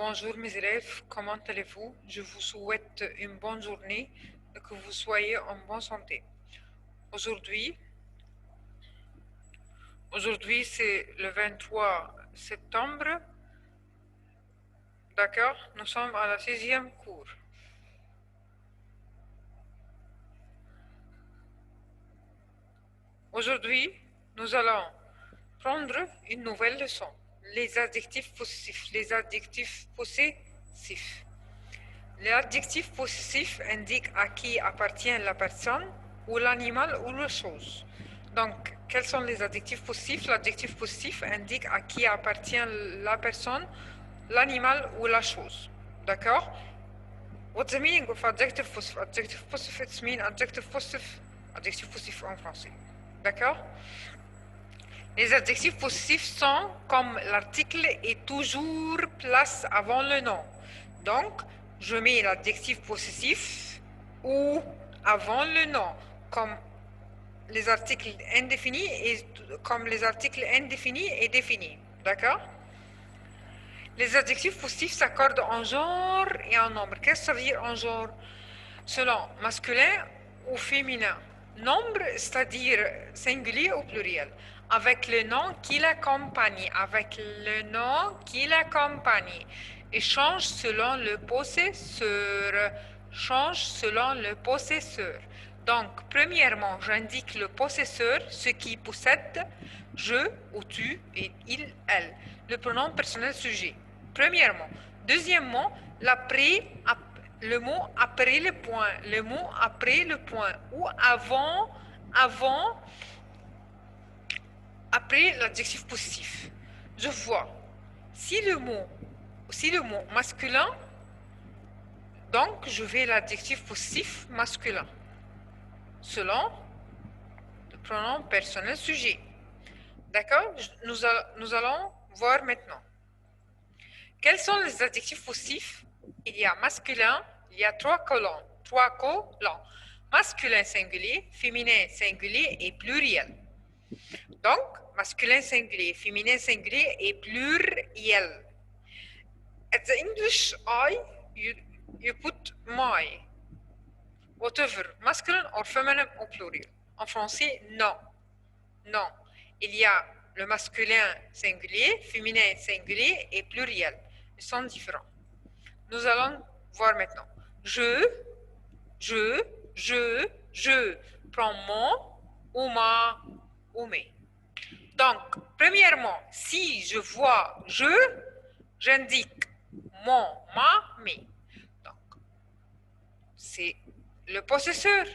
Bonjour mes élèves, comment allez-vous? Je vous souhaite une bonne journée et que vous soyez en bonne santé. Aujourd'hui, c'est le 23 septembre, d'accord? Nous sommes à la 6e cours. Aujourd'hui, nous allons prendre une nouvelle leçon. Les adjectifs possessifs. L'adjectif possessif indique à qui appartient la personne ou l'animal ou la chose. Donc, quels sont les adjectifs possessifs? L'adjectif possessif indique à qui appartient la personne, l'animal ou la chose. D'accord? What's the meaning of adjective possessive? Adjective possessive, it's mean adjective possessif en français. D'accord? Les adjectifs possessifs sont comme l'article est toujours place avant le nom. Donc, je mets l'adjectif possessif ou avant le nom, comme les articles indéfinis et définis. D'accord? Les adjectifs possessifs s'accordent en genre et en nombre. Qu'est-ce que ça veut dire en genre? Selon masculin ou féminin. Nombre, c'est-à-dire singulier ou pluriel. Avec le nom qui l'accompagne. Et change selon le possesseur. Donc, premièrement, j'indique le possesseur, ce qui possède, je ou tu et il, elle. Le pronom personnel sujet. Premièrement. Deuxièmement, le mot après le point ou après l'adjectif possessif. Je vois. Si le mot masculin, donc je vais l'adjectif possessif masculin selon le pronom personnel sujet. D'accord? Nous allons voir maintenant. Quels sont les adjectifs possessifs? Il y a masculin, il y a trois colonnes. Masculin singulier, féminin singulier et pluriel. Donc, masculin singulier, féminin singulier et pluriel. At the English I, you put my, whatever, masculine or feminine ou pluriel. En français, non. Non. Il y a le masculin singulier, féminin singulier et pluriel. Ils sont différents. Nous allons voir maintenant. Je prends mon ou ma ou mes. Donc, premièrement, si je vois j'indique mon, ma, mes. Donc, c'est le possesseur.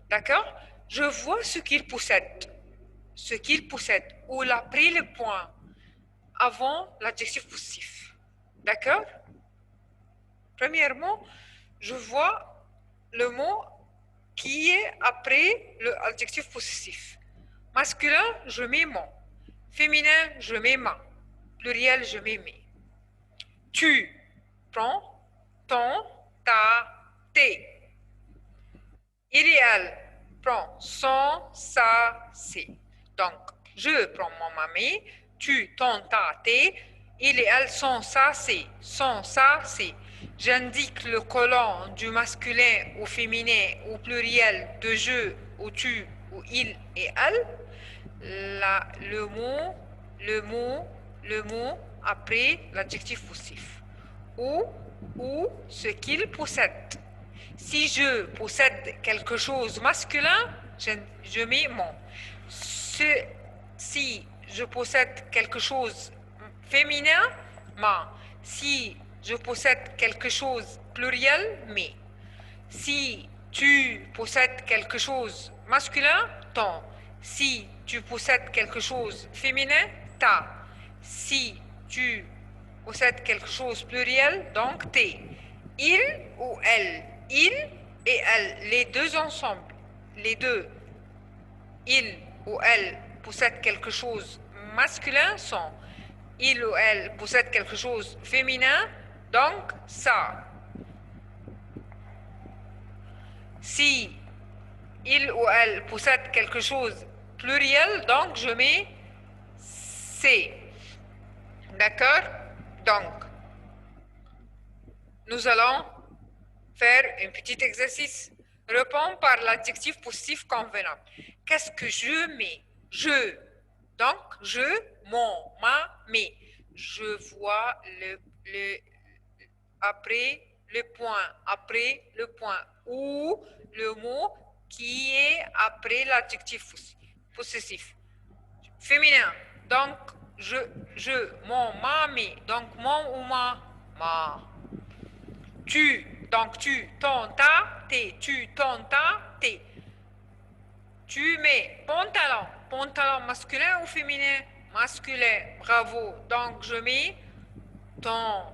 D'accord? Je vois ce qu'il possède. Ou il a pris le point avant l'adjectif possessif. D'accord? Premièrement, je vois le mot qui est après l'adjectif possessif. Masculin, je mets mon. Féminin, je mets ma. Pluriel, je mets mes. Tu prends ton, ta, tes. Il et elle prend son, sa, ses. Donc, je prends mon mamie, tu, ton, ta, tes. Il et elle sont, ça, c'est. Son, ça, c'est. J'indique le colon du masculin au féminin au pluriel de je, ou tu, ou il et elle. Le mot après l'adjectif possessif. Ou ce qu'il possède. Si je possède quelque chose masculin, je mets mon. Si je possède quelque chose féminin, ma. Si je possède quelque chose pluriel, mes. Si tu possèdes quelque chose masculin, ton. Si tu possèdes quelque chose féminin, ta. Si tu possèdes quelque chose pluriel, donc tes. Il ou elle. Il et elle, les deux ensemble. Les deux. Il ou elle possèdent quelque chose masculin, sont. Il ou elle possède quelque chose féminin, donc ça. Si il ou elle possède quelque chose pluriel, donc je mets c'est. D'accord? Donc, Nous allons faire un petit exercice. Réponds par l'adjectif positif convenable. Qu'est-ce que je mets? Je. Donc, je, mon, ma, mes. Je vois après le point, ou le mot qui est après l'adjectif possessif. Féminin. Donc, mon, ma, mes. Donc, mon ou ma. Tu, donc tu, ton, ta, tes, tu, ton, ta, tes. Tu mets pantalon, pantalon masculin ou féminin? Masculin, bravo. Donc je mets ton.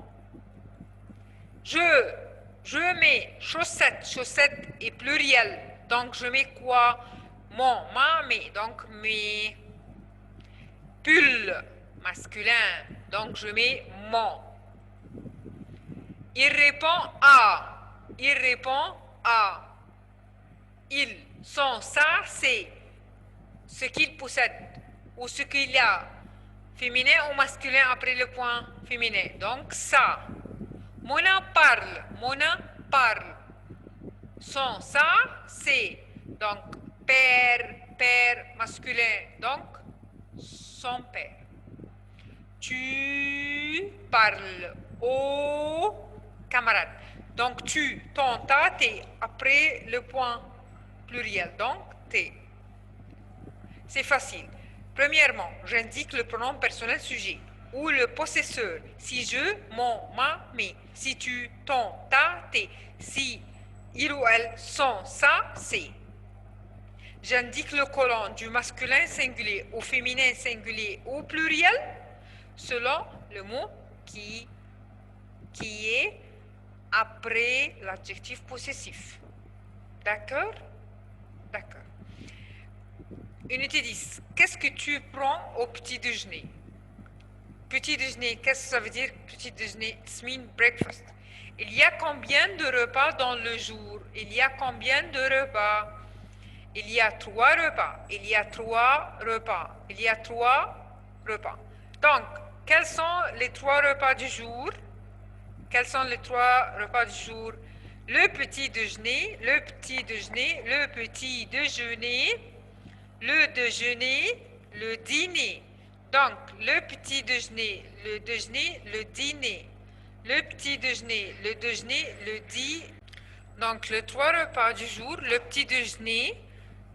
Je mets chaussettes, chaussettes est pluriel. Donc je mets quoi? Mon, ma, mes. Donc mes pull masculin. Donc je mets mon. Il répond à. Il répond à. Ils sont, ça, c'est ce qu'il possède ou ce qu'il y a, féminin ou masculin après le point féminin. Donc, ça. Mona parle. Mona parle. Son, ça, c'est. Donc, père masculin. Donc, son père. Tu parles au camarade. Donc, tu, ton, ta, t'es après le point pluriel. Donc, t'es. C'est facile. Premièrement, j'indique le pronom personnel sujet ou le possesseur. Si je, mon, ma, mes. Si tu, ton, ta, tes. Si il ou elle, son, ça, c'est. J'indique le colon du masculin singulier au féminin singulier ou pluriel selon le mot qui est après l'adjectif possessif. D'accord? D'accord. Unité 10. Qu'est-ce que tu prends au petit déjeuner? Petit déjeuner, qu'est-ce que ça veut dire petit déjeuner? It means breakfast. Il y a combien de repas dans le jour? Il y a combien de repas? Il y a 3 repas. Il y a 3 repas. Il y a 3 repas. Donc, quels sont les 3 repas du jour? Quels sont les 3 repas du jour? Le petit déjeuner, le petit déjeuner, le petit déjeuner, le déjeuner, le dîner. Donc, le petit déjeuner, le déjeuner, le dîner. Le petit déjeuner, le déjeuner, le dîner. Donc, les 3 repas du jour, le petit déjeuner,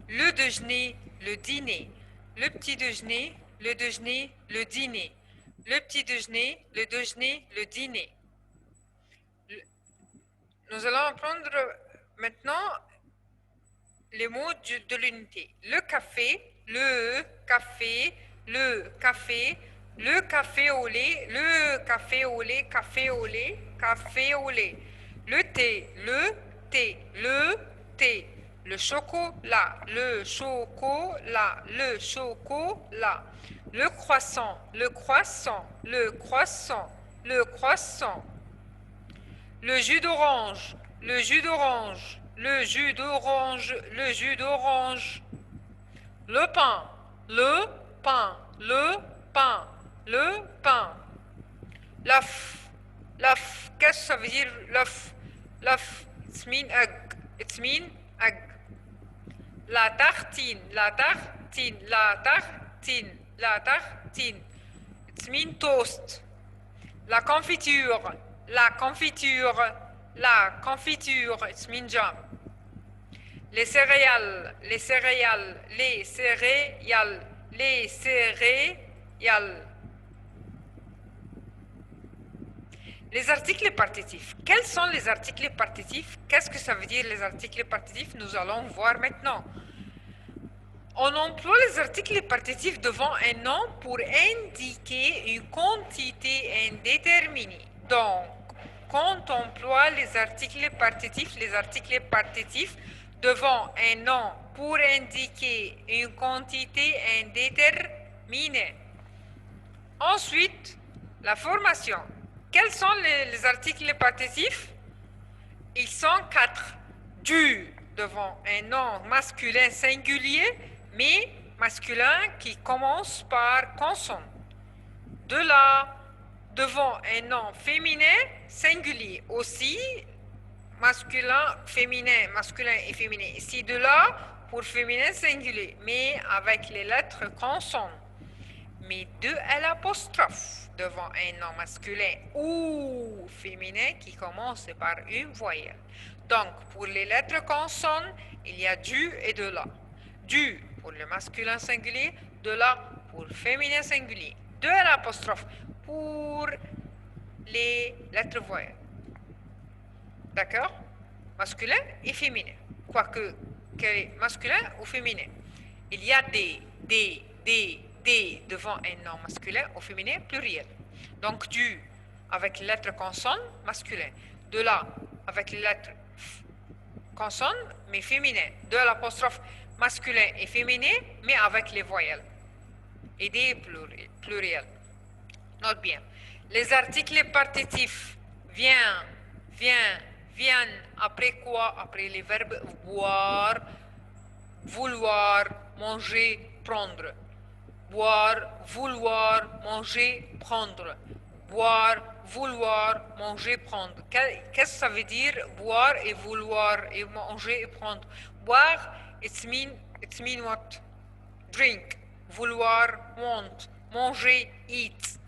le déjeuner, le dîner. Le petit déjeuner, le déjeuner, le dîner. Le petit déjeuner, le déjeuner, le dîner. Nous allons apprendre maintenant les mots de l'unité. Le café, le café, le café, le café au lait, le café au lait, café au lait, café au lait. Le thé, le thé, le thé. Le chocolat, le chocolat, le chocolat. Le croissant, le croissant, le croissant, le croissant. Le jus d'orange, le jus d'orange, le jus d'orange, le jus d'orange. Le pain, le pain, le pain, le pain. L'œuf, l'œuf. Qu'est-ce que ça veut dire l'œuf? L'œuf, it means egg. It means egg. La tartine, la tartine, la tartine, la tartine. It means toast. La confiture, la confiture, la confiture, it means jam. Les céréales, les céréales, les céréales, les céréales. Les articles partitifs. Quels sont les articles partitifs? Qu'est-ce que ça veut dire les articles partitifs? Nous allons voir maintenant. On emploie les articles partitifs devant un nom pour indiquer une quantité indéterminée. Donc, quand on emploie les articles partitifs devant un nom pour indiquer une quantité indéterminée. Ensuite, la formation. Quels sont les articles partitifs? Ils sont 4. Du devant un nom masculin singulier, mais masculin qui commence par consonne. De la, devant un nom féminin singulier. Aussi, masculin, féminin, masculin et féminin. Ici, de là, pour féminin singulier, mais avec les lettres consonnes. Mais deux L' devant un nom masculin ou féminin qui commence par une voyelle. Donc, pour les lettres consonnes, il y a du et de la. Du pour le masculin singulier, de la pour féminin singulier. Deux L' pour les lettres voyelles. D'accord? Masculin et féminin. Quoique, masculin ou féminin. Il y a des devant un nom masculin ou féminin pluriel. Donc, du avec les lettres consonnes masculin. De là avec les lettres consonnes mais féminin. De l'apostrophe masculin et féminin mais avec les voyelles. Et des pluriels. Note bien. Les articles partitifs viennent après quoi? Après les verbes boire, vouloir, manger, prendre. Boire, vouloir, manger, prendre. Boire, vouloir, manger, prendre. Qu'est-ce que ça veut dire boire et vouloir et manger et prendre? Boire, it mean what? Drink. Vouloir, want. Manger, eat.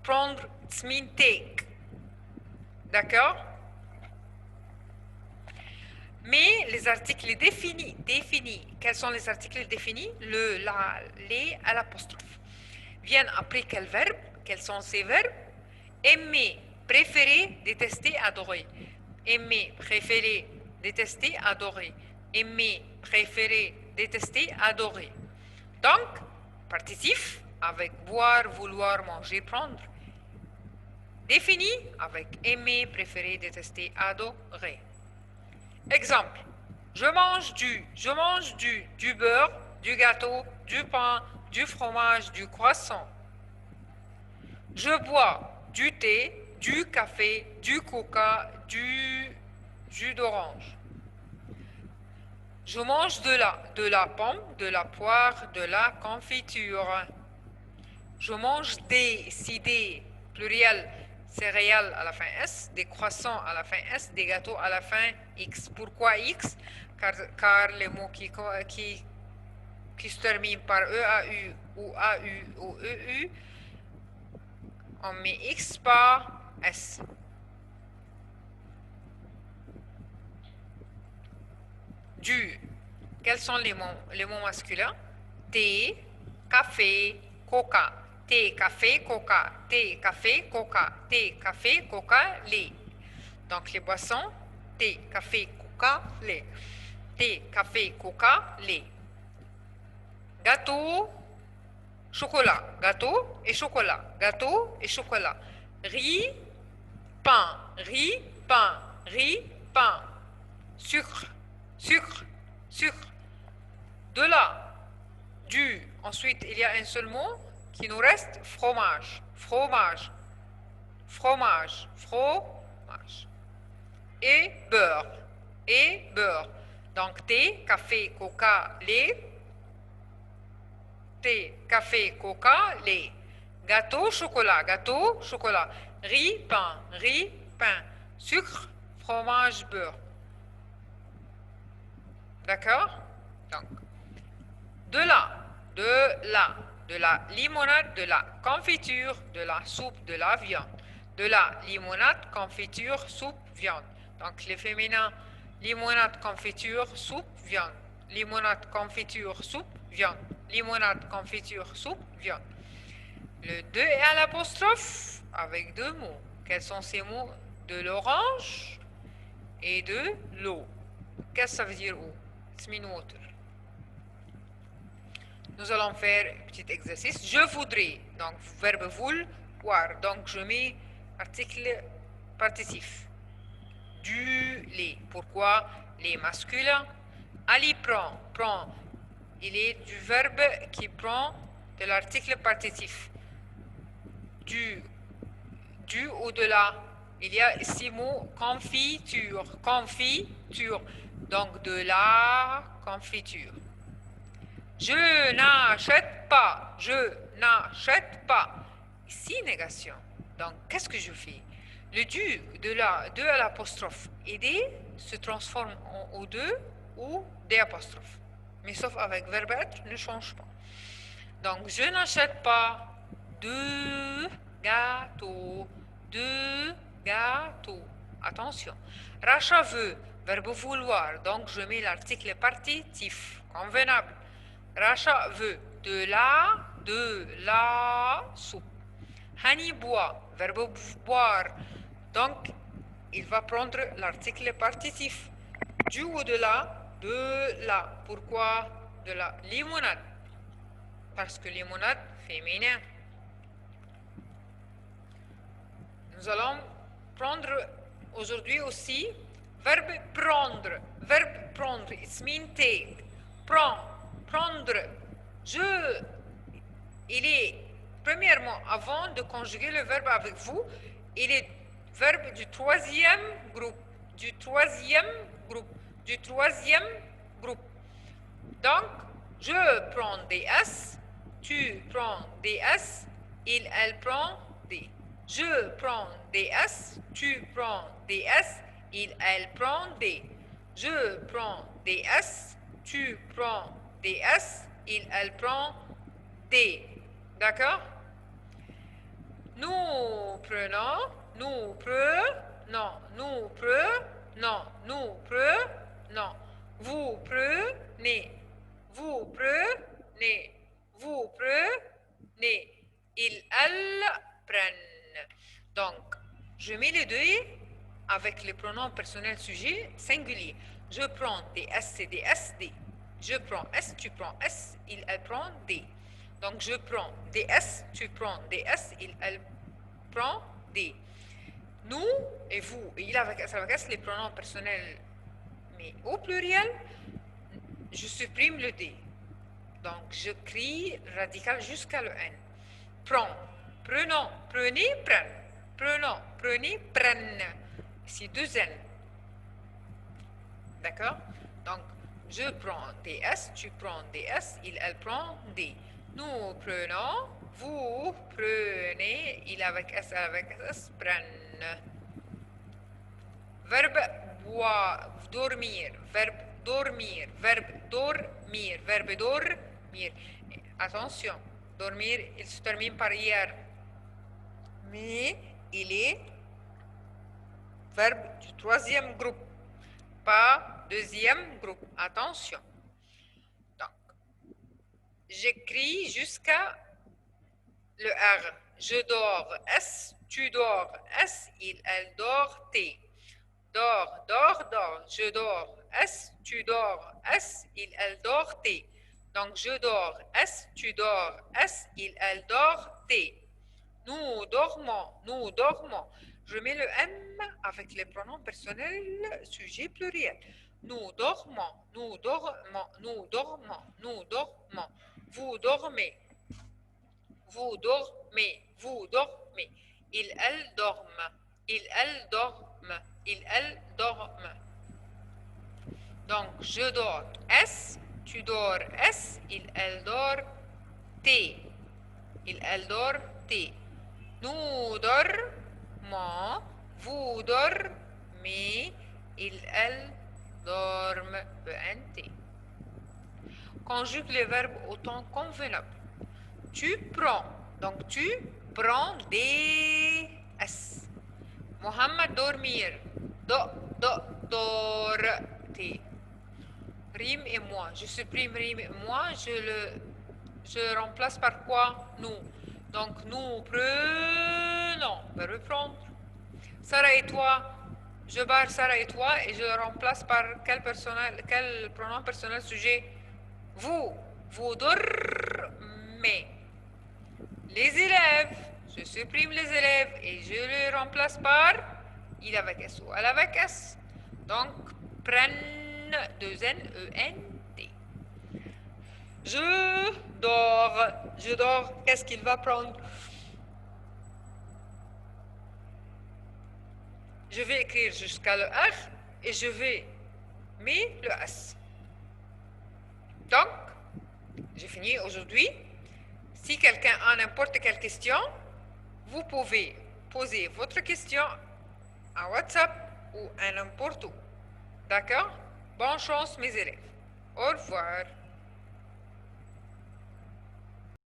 Prendre, it mean take. D'accord? Mais les articles définis, quels sont les articles définis? Le, la, les à l'apostrophe. Viennent après quel verbe? Quels sont ces verbes? Aimer, préférer, détester, adorer. Aimer, préférer, détester, adorer. Aimer, préférer, détester, adorer. Donc, partitif avec boire, vouloir, manger, prendre. Défini avec aimer, préférer, détester, adorer. Exemple, je mange du beurre, du gâteau, du pain, du fromage, du croissant. Je bois du thé, du café, du coca, du jus d'orange. Je mange de la pomme, de la poire, de la confiture. Je mange des pluriel, céréales à la fin S, des croissants à la fin S, des gâteaux à la fin X. Pourquoi X? Car les mots qui se terminent par EAU ou AU ou EU, on met X par S. Du. Quels sont les mots masculins? Thé, café, coca. Thé, café, coca. Thé, café, coca. Thé, café, coca, lait. Donc les boissons, thé, café, coca, lait. Thé, café, coca, lait. Gâteau, chocolat. Gâteau et chocolat. Gâteau et chocolat. Riz, pain. Riz, pain. Riz, pain. Sucre, sucre, sucre. De là, du. Ensuite, il y a un seul mot qui nous reste, fromage. Fromage. Fromage. Fromage. Et beurre. Et beurre. Donc, thé, café, coca, lait. Thé, café, coca, lait. Gâteau, chocolat. Gâteau, chocolat. Riz, pain. Riz, pain. Sucre, fromage, beurre. D'accord? Donc, de la limonade, de la confiture, de la soupe, de la viande. De la limonade, confiture, soupe, viande. Donc, les féminins, limonade, confiture, soupe, viande. Limonade, confiture, soupe, viande. Limonade, confiture, soupe, viande. Le 2 est à l'apostrophe avec deux mots. Quels sont ces mots? De l'orange et de l'eau. Qu'est-ce que ça veut dire eau? It's mean water. Nous allons faire un petit exercice. Je voudrais, donc verbe vouloir. Donc je mets article partitif. Du lait. Pourquoi? Les masculins. Ali prend. Prend. Il est du verbe qui prend de l'article partitif. Du au-delà. Il y a ici mot confiture. Confiture. Donc de la confiture. Je n'achète pas. Je n'achète pas. Ici, négation. Donc, qu'est-ce que je fais? Le du de la 2 à l'apostrophe et des se transforme en O2 ou des apostrophes. Mais sauf avec verbe être, ne change pas. Donc, je n'achète pas deux gâteaux. Deux gâteaux. Attention. Rachat veut, verbe vouloir. Donc, je mets l'article partitif. Convenable. Rachat veut de la soupe. Hani boit, verbe boire. Donc, il va prendre l'article partitif. Du ou de la. Pourquoi de la limonade? Parce que limonade féminin. Nous allons prendre aujourd'hui aussi verbe prendre. Verbe prendre, it's mean take. Prendre. Il est, premièrement, avant de conjuguer le verbe avec vous, il est verbe du troisième groupe. Du troisième groupe. Du troisième groupe. Donc, je prends des S, tu prends des S, elle prend des. Je prends des S, tu prends des S, elle prend des. Je prends des S, tu prends des S, elle prend des. D'accord? Nous prenons, nous prenons, nous prenons, nous prenons. Vous prenez, vous prenez, vous prenez. Elles prennent. Donc, je mets les deux avec les pronoms personnels sujet singulier. Je prends des S, C, des S, des. Je prends S, tu prends S, elle prend des. Donc, je prends des S, tu prends des S, elle prend des. Nous et vous, et il avec S, les pronoms personnels, mais au pluriel, je supprime le D. Donc, je crie radical jusqu'à le N. Prends, prenons, prenez, prennent. Prenons, prenez, prennent. C'est deux N. D'accord? Donc, je prends des S, tu prends des S, elle prend des. Nous prenons, vous prenez, il avec S, prennent. Verbe boire, dormir, verbe dormir, verbe dormir, verbe dormir. Attention, dormir, il se termine par hier. Mais il est verbe du troisième groupe, pas deuxième groupe. Attention. Donc, j'écris jusqu'à le R. Je dors, S, tu dors, S, elle dort, T. Dors, dors, dors, je dors, S, tu dors, S, elle dort, T. Donc, je dors, S, tu dors, S, elle dort, T. Nous dormons, nous dormons. Je mets le M avec les pronoms personnels, sujet pluriel. Nous dormons, nous dormons, nous dormons, nous dormons. Vous dormez, vous dormez, vous dormez. Elles dorment, elles dorment, elles dorment. Donc, je dors S, tu dors S, elle dort T. Elle dort T. Nous dormons, vous dormez, elles dorment, ENT. Conjugue les verbes au temps convenable. Tu prends, donc tu prends des S. Mohamed dormir, dorte. Rime et moi, je supprime rime et moi, je le remplace par quoi? Nous. Donc, nous prenons, verbe prendre. Sarah et toi, je barre Sarah et toi et je le remplace par quel pronom personnel sujet? Vous. Vous dormez. Les élèves, je supprime les élèves et je les remplace par il avec S ou elle avec S. Donc, prennent, deux N, E, N, T. Je dors, qu'est-ce qu'il va prendre? Je vais écrire jusqu'à le R et je vais mettre le S. Donc, j'ai fini aujourd'hui. Si quelqu'un a n'importe quelle question, vous pouvez posez votre question à WhatsApp ou à n'importe où. D'accord? Bonne chance mes élèves. Au revoir.